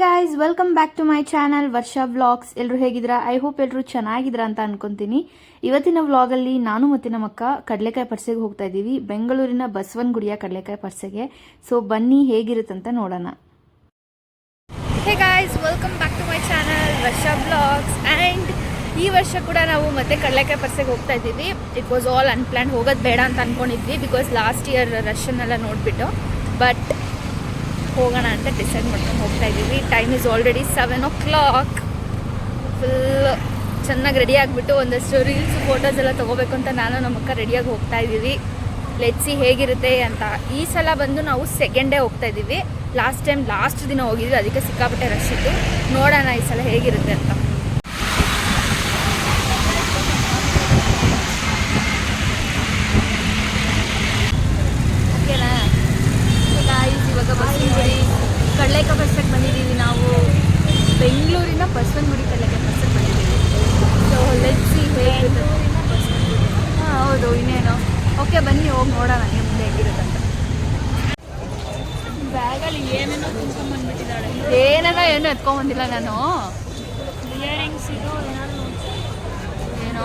Guys, welcome back to my channel Varsha vlogs. ಎಲ್ಲರೂ ಹೇಗಿದ್ದೀರಾ? I hope ಎಲ್ಲರೂ ಚೆನ್ನಾಗಿದ್ದೀರಾ ಅಂತ ಅನ್ಕೊಂತೀನಿ. ಇವತ್ತಿನ ವ್ಲಾಗಲ್ಲಿ ನಾನು ಮತ್ತು ನಮ್ಮ ಅಕ್ಕ ಕಡಲೆಕಾಯಿ ಪರ್ಸೆಗೆ ಹೋಗ್ತಾ ಇದ್ದೀವಿ, ಬೆಂಗಳೂರಿನ ಬಸವನಗುಡಿಯ ಕಡಲೆಕಾಯಿ ಪರ್ಸೆಗೆ. ಸೊ ಬನ್ನಿ ಹೇಗಿರುತ್ತಂತ ನೋಡೋಣ. Hey guys, welcome back to my channel Varsha vlogs. And ಈ ವರ್ಷ ಕೂಡ ನಾವು ಮತ್ತೆ ಕಡಲೆಕಾಯಿ ಪರ್ಸೆಗೆ ಹೋಗ್ತಾ ಇದ್ದೀವಿ. ಇಟ್ ವಾಸ್ ಆಲ್ ಅನ್ಪ್ಲಾನ್, ಹೋಗೋದು ಬೇಡ ಅಂತ ಅಂದ್ಕೊಂಡಿದ್ವಿ ಬಿಕಾಸ್ ಲಾಸ್ಟ್ ಇಯರ್ ರಶನ್ನೆಲ್ಲ ನೋಡಿಬಿಟ್ಟು. ಬಟ್ ಹೋಗೋಣ ಅಂತ ಡಿಸೈಡ್ ಮಾಡ್ಕೊಂಡು ಹೋಗ್ತಾ ಇದ್ದೀವಿ. Time is already 7 o'clock. Full ಚೆನ್ನಾಗಿ ರೆಡಿ ಆಗಿಬಿಟ್ಟು ಒಂದಷ್ಟು ರೀಲ್ಸ್ ಫೋಟೋಸ್ ಎಲ್ಲ ತೊಗೋಬೇಕು ಅಂತ ನಾನು ನಮ್ಮ ಅಕ್ಕ ರೆಡಿಯಾಗಿ ಹೋಗ್ತಾ ಇದ್ದೀವಿ. ಲೆಟ್ಸಿ ಹೇಗಿರುತ್ತೆ ಅಂತ. ಈ ಸಲ ಬಂದು ನಾವು ಸೆಕೆಂಡ್ ಡೇ ಹೋಗ್ತಾ ಇದ್ದೀವಿ. ಲಾಸ್ಟ್ ಟೈಮ್ ಲಾಸ್ಟ್ ದಿನ ಹೋಗಿದ್ವಿ, ಅದಕ್ಕೆ ಸಿಕ್ಕಾಪಟ್ಟೆ ರಶ್ ಇತ್ತು. ನೋಡೋಣ ಈ ಸಲ ಹೇಗಿರುತ್ತೆ ಅಂತ. ಓಕೆನಾ ಗಾಯ್ಸ್, ಇವಾಗ ಬಸವನಗುಡಿ ಕಡಲೆಕಾಯಿ ಪರ್ಸೆಗೆ ಬಂದಿದ್ದೀವಿ. ನಾವು ಬೆಂಗಳೂರಿನ ಬಸವನಗುಡಿ ಕಡಲೆಕಾಯಿ ಪರ್ಸೆಗೆ ಬಂದಿದ್ದೀವಿ. ಸೊ ಲೆಟ್ಸಿ ಹೇಗಿರುತ್ತೆ. ಹಾಂ ಹೌದು, ಇನ್ನೇನು. ಓಕೆ ಬನ್ನಿ ಹೋಗಿ ನೋಡೋಣ ನೀವು ಮುಂದೆ ಹೇಗಿರುತ್ತಂತ. ಬ್ಯಾಗಲ್ಲಿ ಏನೇನೋ ತುಂಬ್ಕೊಂಡ್ಬಂದ್ಬಿಟ್ಟಿದ್ದಾಳೆ. ಏನೋ ಎತ್ಕೊಂಡ್ಬಂದಿಲ್ಲ ನಾನು. ಇಯರಿಂಗ್ಸ್ ಇದು ಏನೋ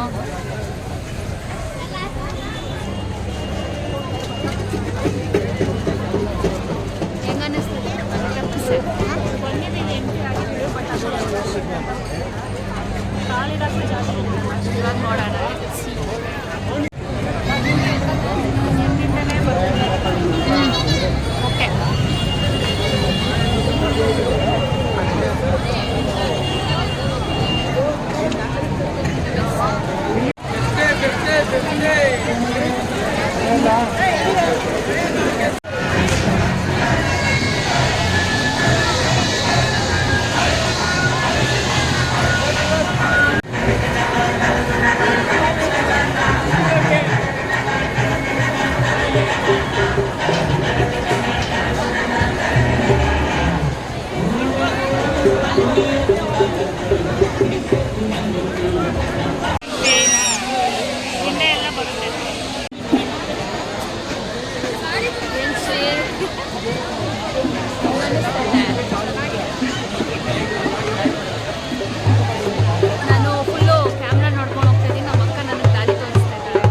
ಹೆಂಗ ಅನ್ನಿಸ್ತದೆ ಬಂದಿದ್ದೀನಿ. ಎಂಟ್ರಿ ಆಗಿದ್ದು ಬಟ್ ಅದು ಕಾಲಿಡಕ್ಕೆ ಜಾಸ್ತಿ ಇವಾಗ ನೋಡೋಣ. ಓಕೆ ನಾನು ಫುಲ್ಲು ಕ್ಯಾಮ್ರಾ ನೋಡ್ಕೊಂಡು ಹೋಗ್ತಾ ಇದ್ದೀನಿ. ನಮ್ಮ ಅಕ್ಕ ನನಗೆ ದಾರಿ ತೋರಿಸ್ತಾ ಇದ್ದಾಳೆ.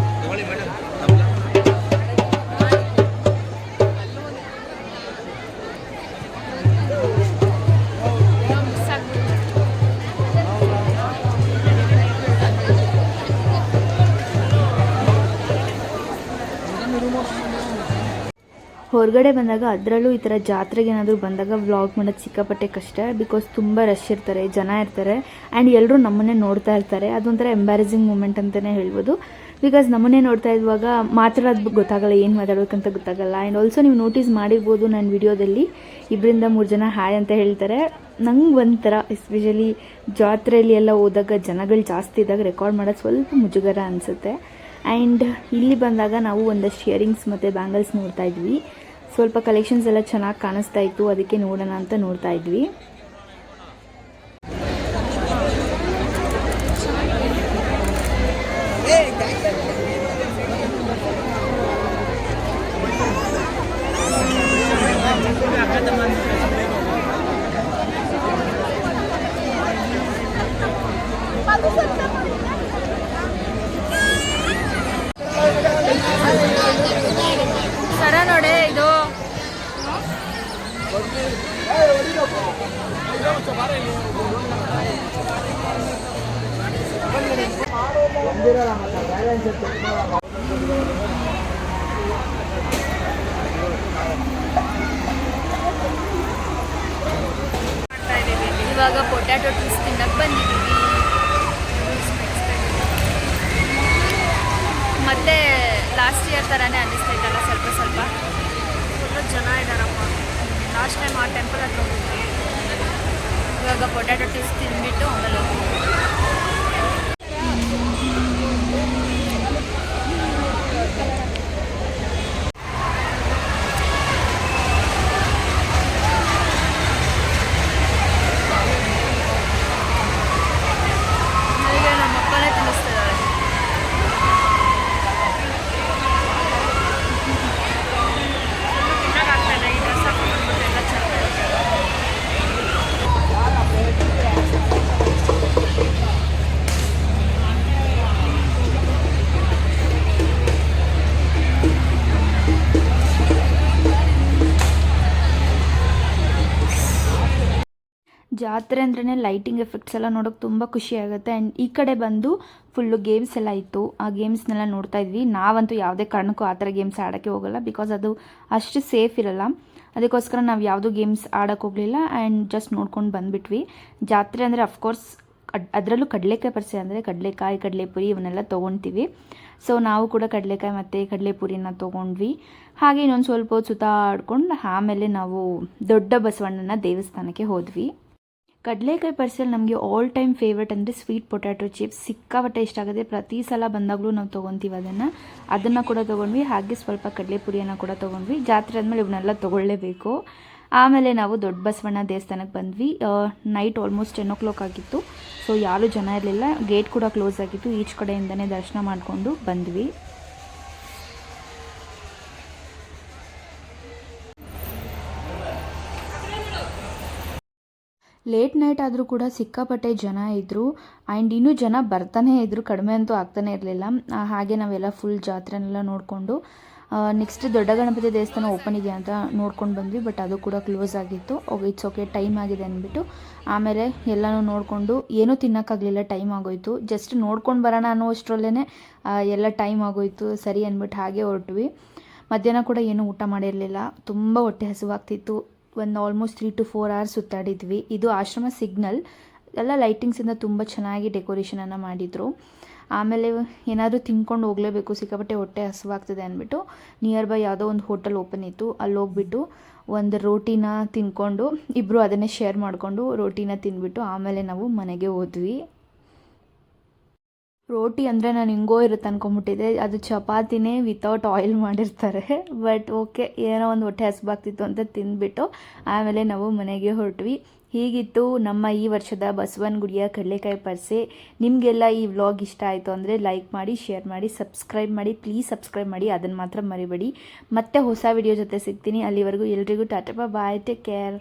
ಹೊರಗಡೆ ಬಂದಾಗ, ಅದರಲ್ಲೂ ಈ ಥರ ಜಾತ್ರೆಗೆ ಏನಾದರೂ ಬಂದಾಗ ವ್ಲಾಗ್ ಮಾಡೋದು ಸಿಕ್ಕಾಪಟ್ಟೆ ಕಷ್ಟ. ಬಿಕಾಸ್ ತುಂಬ ರಶ್ ಇರ್ತಾರೆ, ಜನ ಇರ್ತಾರೆ, ಆ್ಯಂಡ್ ಎಲ್ಲರೂ ನಮ್ಮನ್ನೇ ನೋಡ್ತಾ ಇರ್ತಾರೆ. ಅದೊಂಥರ ಎಂಬ್ಯಾರಸಿಂಗ್ ಮೂಮೆಂಟ್ ಅಂತಲೇ ಹೇಳ್ಬೋದು. ಬಿಕಾಸ್ ನಮ್ಮನ್ನೇ ನೋಡ್ತಾ ಇರುವಾಗ ಮಾತಾಡೋದು ಗೊತ್ತಾಗಲ್ಲ, ಏನು ಮಾತಾಡೋಕ್ಕಂತ ಗೊತ್ತಾಗಲ್ಲ. ಆ್ಯಂಡ್ ಆಲ್ಸೋ ನೀವು ನೋಟಿಸ್ ಮಾಡಿರ್ಬೋದು ನನ್ನ ವಿಡಿಯೋದಲ್ಲಿ 2-3 ಜನ ಹಾಯ್ ಅಂತ ಹೇಳ್ತಾರೆ. ನಂಗೆ ಒಂಥರ ಎಸ್ಪೆಷಲಿ ಜಾತ್ರೆಯಲ್ಲಿ ಎಲ್ಲ ಹೋದಾಗ ಜನಗಳು ಜಾಸ್ತಿ ಇದ್ದಾಗ ರೆಕಾರ್ಡ್ ಮಾಡೋದು ಸ್ವಲ್ಪ ಮುಜುಗರ ಅನಿಸುತ್ತೆ. ಆ್ಯಂಡ್ ಇಲ್ಲಿ ಬಂದಾಗ ನಾವು ಒಂದಷ್ಟು ಇಯರಿಂಗ್ಸ್ ಮತ್ತು ಬ್ಯಾಂಗಲ್ಸ್ ನೋಡ್ತಾ ಇದ್ವಿ. ಸ್ವಲ್ಪ ಕಲೆಕ್ಷನ್ಸ್ ಎಲ್ಲ ಚೆನ್ನಾಗಿ ಕಾಣಿಸ್ತಾ ಇತ್ತು, ಅದಕ್ಕೆ ನೋಡೋಣ ಅಂತ ನೋಡ್ತಾ ಇದ್ವಿ. ಸರ ನೋಡೆ ಇದು ಇವಾಗ ಪೊಟ್ಯಾಟೊ ಟ್ವಿಸ್ಟ್ ತಿನ್ನಕ್ಕೆ ಬಂದಿದ್ದೀವಿ. ಮತ್ತೆ ಲಾಸ್ಟ್ ಇಯರ್ ಥರನೇ ಅನ್ನಿಸ್ತೈತಲ್ಲ, ಸ್ವಲ್ಪ ಫುಲ್ಲು ಜನ ಇದ್ದಾರಪ್ಪ. ಲಾಸ್ಟ್ ಟೈಮ್ ಆ ಟೆಂಪಲ್ ಹತ್ರ ಹೋಗಿದ್ವಿ. ಇವಾಗ ಪೊಟ್ಯಾಟೊ ಟ್ವಿಸ್ಟ್ ತಿಂದ್ಬಿಟ್ಟು ಆಮೇಲೆ ಹೋಗ್ತೀವಿ. ನಮ್ಮ ಅಪ್ಪನೇ ತಿನ್ನಿಸ್ತಿದ್ದಾರೆ. ಜಾತ್ರೆ ಅಂದ್ರೇ ಲೈಟಿಂಗ್ ಎಫೆಕ್ಟ್ಸ್ ಎಲ್ಲ ನೋಡೋಕೆ ತುಂಬ ಖುಷಿ ಆಗುತ್ತೆ. ಆ್ಯಂಡ್ ಈ ಕಡೆ ಬಂದು ಫುಲ್ಲು ಗೇಮ್ಸ್ ಎಲ್ಲ ಇತ್ತು. ಆ ಗೇಮ್ಸ್ನೆಲ್ಲ ನೋಡ್ತಾ ಇದ್ವಿ. ನಾವಂತೂ ಯಾವುದೇ ಕಾರಣಕ್ಕೂ ಆ ಥರ ಗೇಮ್ಸ್ ಆಡೋಕ್ಕೆ ಹೋಗಲ್ಲ, ಬಿಕಾಸ್ ಅದು ಅಷ್ಟು ಸೇಫ್ ಇರಲ್ಲ. ಅದಕ್ಕೋಸ್ಕರ ನಾವು ಯಾವುದೂ ಗೇಮ್ಸ್ ಆಡೋಕ್ಕೆ ಹೋಗಲಿಲ್ಲ ಆ್ಯಂಡ್ ಜಸ್ಟ್ ನೋಡ್ಕೊಂಡು ಬಂದುಬಿಟ್ವಿ. ಜಾತ್ರೆ ಅಂದರೆ ಅಫ್ಕೋರ್ಸ್ ಅದರಲ್ಲೂ ಕಡಲೆಕಾಯಿ ಪರಿಸೆ ಅಂದರೆ ಕಡಲೆಕಾಯಿ, ಕಡಲೆಪುರಿ ಇವನ್ನೆಲ್ಲ ತೊಗೊಳ್ತೀವಿ. ಸೊ ನಾವು ಕೂಡ ಕಡಲೆಕಾಯಿ ಮತ್ತು ಕಡಲೆಪುರಿನ ತೊಗೊಂಡ್ವಿ. ಹಾಗೆ ಇನ್ನೊಂದು ಸ್ವಲ್ಪ ಹೊತ್ತು ಸುತ್ತಾಡ್ಕೊಂಡು ಆಮೇಲೆ ನಾವು ದೊಡ್ಡ ಬಸವಣ್ಣನ ದೇವಸ್ಥಾನಕ್ಕೆ ಹೋದ್ವಿ. ಕಡಲೆಕಾಯಿ ಪರಿಸೆಯಲ್ಲಿ ನಮಗೆ ಆಲ್ ಟೈಮ್ ಫೇವ್ರೇಟ್ ಅಂದರೆ ಸ್ವೀಟ್ ಪೊಟ್ಯಾಟೊ ಚಿಪ್ಸ್. ಸಿಕ್ಕಾಪಟ್ಟೆ ಇಷ್ಟ ಆಗುತ್ತೆ. ಪ್ರತಿ ಸಲ ಬಂದಾಗಲೂ ನಾವು ತೊಗೊತೀವಿ ಅದನ್ನು ಕೂಡ ತೊಗೊಂಡ್ವಿ. ಹಾಗೆ ಸ್ವಲ್ಪ ಕಡಲೆಪುರಿಯನ್ನು ಕೂಡ ತೊಗೊಂಡ್ವಿ. ಜಾತ್ರೆ ಆದಮೇಲೆ ಇವನ್ನೆಲ್ಲ ತೊಗೊಳ್ಳೇಬೇಕು. ಆಮೇಲೆ ನಾವು ದೊಡ್ಡ ಬಸವಣ್ಣ ದೇವಸ್ಥಾನಕ್ಕೆ ಬಂದ್ವಿ. ನೈಟ್ ಆಲ್ಮೋಸ್ಟ್ 10 o'clock ಆಗಿತ್ತು. ಸೊ ಯಾರೂ ಜನ ಇರಲಿಲ್ಲ. ಗೇಟ್ ಕೂಡ ಕ್ಲೋಸ್ ಆಗಿತ್ತು. ಈಚ್ ಕಡೆಯಿಂದನೇ ದರ್ಶನ ಮಾಡಿಕೊಂಡು ಬಂದ್ವಿ. ಲೇಟ್ ನೈಟ್ ಆದರೂ ಕೂಡ ಸಿಕ್ಕಾಪಟ್ಟೆ ಜನ ಇದ್ದರು. ಆ್ಯಂಡ್ ಇನ್ನೂ ಜನ ಬರ್ತಾನೇ ಇದ್ದರು, ಕಡಿಮೆ ಅಂತೂ ಆಗ್ತಾನೆ ಇರಲಿಲ್ಲ. ಹಾಗೆ ನಾವೆಲ್ಲ ಫುಲ್ ಜಾತ್ರೆನೆಲ್ಲ ನೋಡಿಕೊಂಡು ನೆಕ್ಸ್ಟ್ ದೊಡ್ಡ ಗಣಪತಿ ದೇವಸ್ಥಾನ ಓಪನ್ ಇದೆ ಅಂತ ನೋಡ್ಕೊಂಡು ಬಂದ್ವಿ. ಬಟ್ ಅದು ಕೂಡ ಕ್ಲೋಸ್ ಆಗಿತ್ತು. ಇಟ್ಸ್ ಓಕೆ, ಟೈಮ್ ಆಗಿದೆ ಅಂದ್ಬಿಟ್ಟು ಆಮೇಲೆ ಎಲ್ಲನೂ ನೋಡಿಕೊಂಡು ಏನೂ ತಿನ್ನೋಕ್ಕಾಗಲಿಲ್ಲ, ಟೈಮ್ ಆಗೋಯಿತು. ಜಸ್ಟ್ ನೋಡ್ಕೊಂಡು ಬರೋಣ ಅನ್ನೋ ಅಷ್ಟರಲ್ಲೇ ಎಲ್ಲ ಟೈಮ್ ಆಗೋಯಿತು. ಸರಿ ಅಂದ್ಬಿಟ್ಟು ಹಾಗೆ ಹೊರಟ್ವಿ. ಮಧ್ಯಾಹ್ನ ಕೂಡ ಏನೂ ಊಟ ಮಾಡಿರಲಿಲ್ಲ. ತುಂಬ ಹೊಟ್ಟೆ ಹಸಿವಾಗ್ತಿತ್ತು. ಒಂದು ಆಲ್ಮೋಸ್ಟ್ 3 to 4 hours ಸುತ್ತಾಡಿದ್ವಿ. ಇದು ಆಶ್ರಮ ಸಿಗ್ನಲ್. ಎಲ್ಲ ಲೈಟಿಂಗ್ಸಿಂದ ತುಂಬ ಚೆನ್ನಾಗಿ ಡೆಕೋರೇಷನನ್ನು ಮಾಡಿದರು. ಆಮೇಲೆ ಏನಾದರೂ ತಿನ್ಕೊಂಡು ಹೋಗಲೇಬೇಕು, ಸಿಕ್ಕಾಪಟ್ಟೆ ಹೊಟ್ಟೆ ಹಸಿವಾಗ್ತದೆ ಅಂದ್ಬಿಟ್ಟು ನಿಯರ್ ಬೈ ಯಾವುದೋ ಒಂದು ಹೋಟೆಲ್ ಓಪನ್ ಇತ್ತು. ಅಲ್ಲಿ ಹೋಗ್ಬಿಟ್ಟು ಒಂದು ರೋಟಿನ ತಿನ್ಕೊಂಡು ಇಬ್ಬರು ಅದನ್ನೇ ಶೇರ್ ಮಾಡಿಕೊಂಡು ರೋಟಿನ ತಿಂದ್ಬಿಟ್ಟು ಆಮೇಲೆ ನಾವು ಮನೆಗೆ ಹೋದ್ವಿ. ರೋಟಿ ಅಂದರೆ ನಾನು ಹಿಂಗೋ ಇರುತ್ತೆ ಅಂದ್ಕೊಂಬಿಟ್ಟಿದ್ದೆ. ಅದು ಚಪಾತಿನೇ ವಿತೌಟ್ ಆಯಿಲ್ ಮಾಡಿರ್ತಾರೆ. ಬಟ್ ಓಕೆ, ಏನೋ ಒಂದು ಹೊಟ್ಟೆ ಹಸಿವಾಗ್ತಿತ್ತು ಅಂತ ತಿಂದ್ಬಿಟ್ಟು ಆಮೇಲೆ ನಾವು ಮನೆಗೆ ಹೊರಟ್ವಿ. ಹೀಗಿತ್ತು ನಮ್ಮ ಈ ವರ್ಷದ ಬಸವನಗುಡಿಯ ಕಡಲೆಕಾಯಿ ಪರಿಸೆ. ನಿಮಗೆಲ್ಲ ಈ ವ್ಲಾಗ್ ಇಷ್ಟ ಆಯಿತು ಅಂದರೆ ಲೈಕ್ ಮಾಡಿ, ಶೇರ್ ಮಾಡಿ, ಸಬ್ಸ್ಕ್ರೈಬ್ ಮಾಡಿ. ಪ್ಲೀಸ್ ಸಬ್ಸ್ಕ್ರೈಬ್ ಮಾಡಿ, ಅದನ್ನು ಮಾತ್ರ ಮರಿಬೇಡಿ. ಮತ್ತೆ ಹೊಸ ವಿಡಿಯೋ ಜೊತೆ ಸಿಗ್ತೀನಿ. ಅಲ್ಲಿವರೆಗೂ ಎಲ್ರಿಗೂ ಟಾಟಾ ಬಾಯ್, ಟೇಕ್ ಕೇರ್.